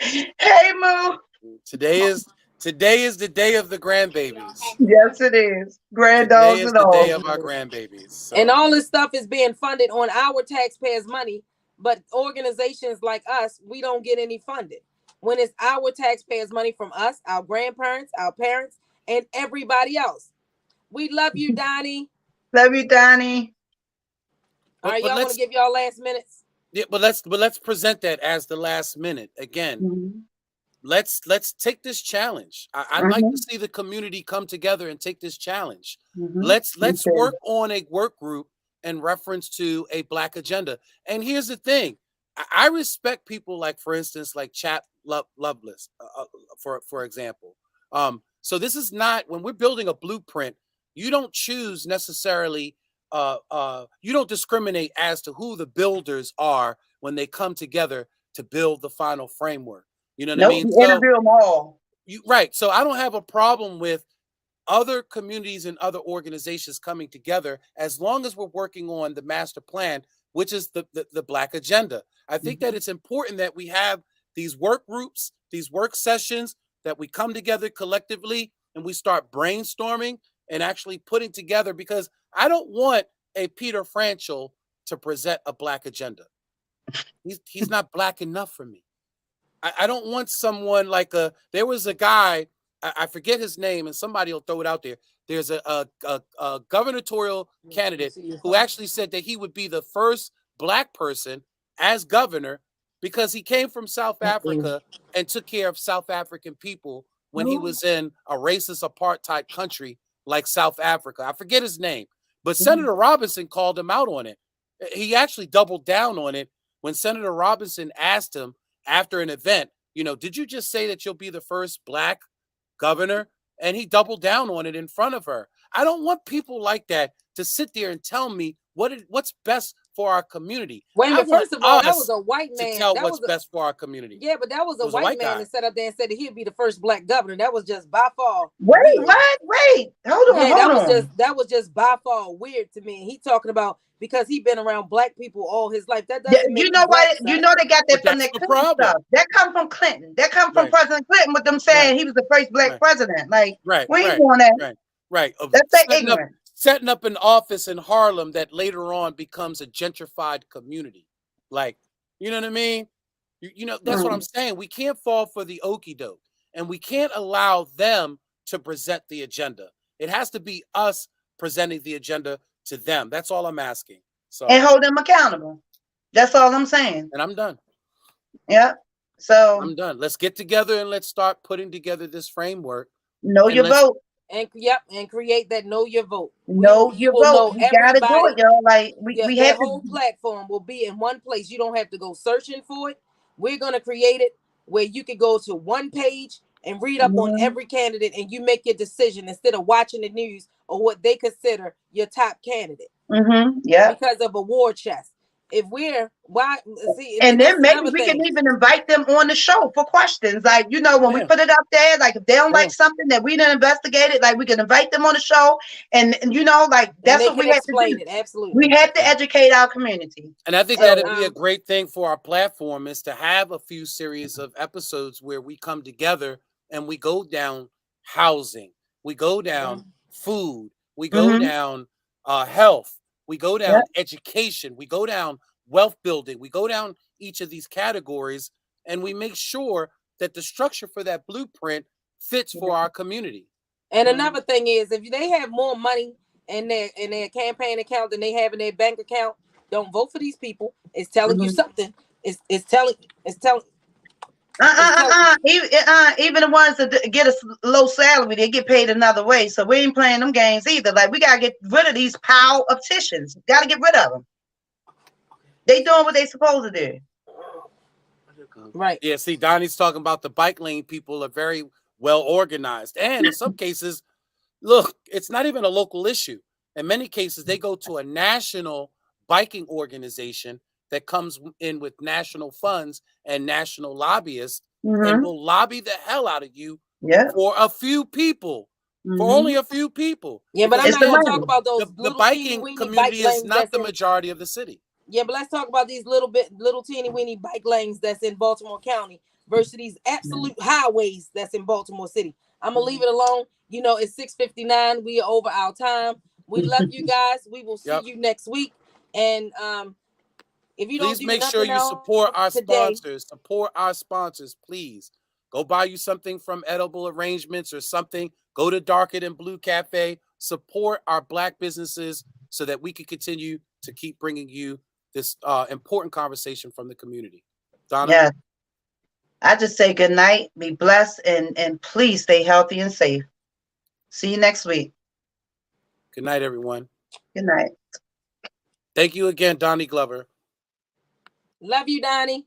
Hey, Moo. Today is the day of the grandbabies. Yes, it is. Today Granddogs is and the day all. of our grandbabies. and So all this stuff is being funded on our taxpayers' money. But organizations like us, we don't get any funded when it's our taxpayers' money from us, our grandparents, our parents, and everybody else. We love you, Donnie. Love you, Donnie. All right, but y'all want to give y'all last minutes? yeah, but let's present that as the last minute again. Mm-hmm. Let's take this challenge. I'd like to Mm-hmm. see the community come together and take this challenge. Mm-hmm. Me Let's too. work on a work group in reference to a black agenda. And here's the thing: I respect people like, for instance, like Chap Loveless, for example. So this is not, when we're building a blueprint. You don't choose necessarily. You don't discriminate as to who the builders are when they come together to build the final framework. You know what I Nope. mean? You So interview them all. right. So I don't have a problem with other communities and other organizations coming together as long as we're working on the master plan, which is the black agenda. I think that Mm-hmm. it's important that we have these work groups, these work sessions, that we come together collectively and we start brainstorming and actually putting together, because I don't want a Peter Franchel to present a black agenda. He's not black enough for me. I don't want someone like there was a guy, I forget his name, and somebody will throw it out there. There's a gubernatorial candidate who actually said that he would be the first black person as governor because he came from South Africa and took care of South African people when he was in a racist apartheid country like South Africa. I forget his name, but Senator Robinson called him out on it. He actually doubled down on it when Senator Robinson asked him after an event, did you just say that you'll be the first black governor? And he doubled down on it in front of her. I don't want people like that to sit there and tell me what's best for our community. Wait a minute, first of all, that was a white man. To tell what's best for our community. Yeah, but that was a white man that sat up there and said that he'd be the first black governor. That was just by far. Wait, what? Wait, hold on. That was just by far weird to me. And he talking about because he been around black people all his life. That doesn't make they got that from the Clinton stuff. That come from Clinton. That come from President Clinton with them saying he was the first black president. Like, we ain't doing that. Right. That's that ignorant. Setting up an office in Harlem that later on becomes a gentrified community. Like, you know what I mean? That's what I'm saying. We can't fall for the okie doke, and we can't allow them to present the agenda. It has to be us presenting the agenda to them. That's all I'm asking. So, and hold them accountable. That's all I'm saying. And I'm done. Yeah. So I'm done. Let's get together and let's start putting together this framework. Know your vote. And create that know your vote. Know your vote. You gotta do it, y'all. Like we have whole platform will be in one place. You don't have to go searching for it. We're gonna create it where you can go to one page and read up on every candidate, and you make your decision instead of watching the news or what they consider your top candidate. Yeah. Because of a war chest. Then maybe we can even invite them on the show for questions. Like, when we put it up there, like if they don't like something that we didn't investigate it, like we can invite them on the show and that's what we have to do. Absolutely. We have to educate our community. And I think that'd be a great thing for our platform is to have a few series of episodes where we come together and we go down housing, we go down food, we go down health, we go down education, we go down wealth building, we go down each of these categories, and we make sure that the structure for that blueprint fits for our community. And another thing is, if they have more money in their campaign account than they have in their bank account, don't vote for these people. It's telling you something. It's telling. Even the ones that get a low salary, they get paid another way. So we ain't playing them games either. Like, we gotta get rid of these politicians. Gotta get rid of them. They doing what they supposed to do. Right. Yeah. See, Donnie's talking about the bike lane people are very well organized, and in some cases, look, it's not even a local issue. In many cases, they go to a national biking organization that comes in with national funds and national lobbyists and will lobby the hell out of you for a few people, for only a few people. Yeah, but I'm not going to talk about those. The biking community is not the majority of the city. Yeah, but let's talk about these little teeny weeny bike lanes that's in Baltimore County versus these absolute highways that's in Baltimore City. I'm going to leave it alone. It's 6:59. We are over our time. We love you guys. We will see you next week. And if you don't please make sure you support our sponsors. Support our sponsors, please. Go buy you something from Edible Arrangements or something. Go to Darker Than Blue Cafe. Support our Black businesses so that we can continue to keep bringing you this important conversation from the community. Donna? Yeah. I just say good night. Be blessed and please stay healthy and safe. See you next week. Good night, everyone. Good night. Thank you again, Donnie Glover. Love you, Donnie.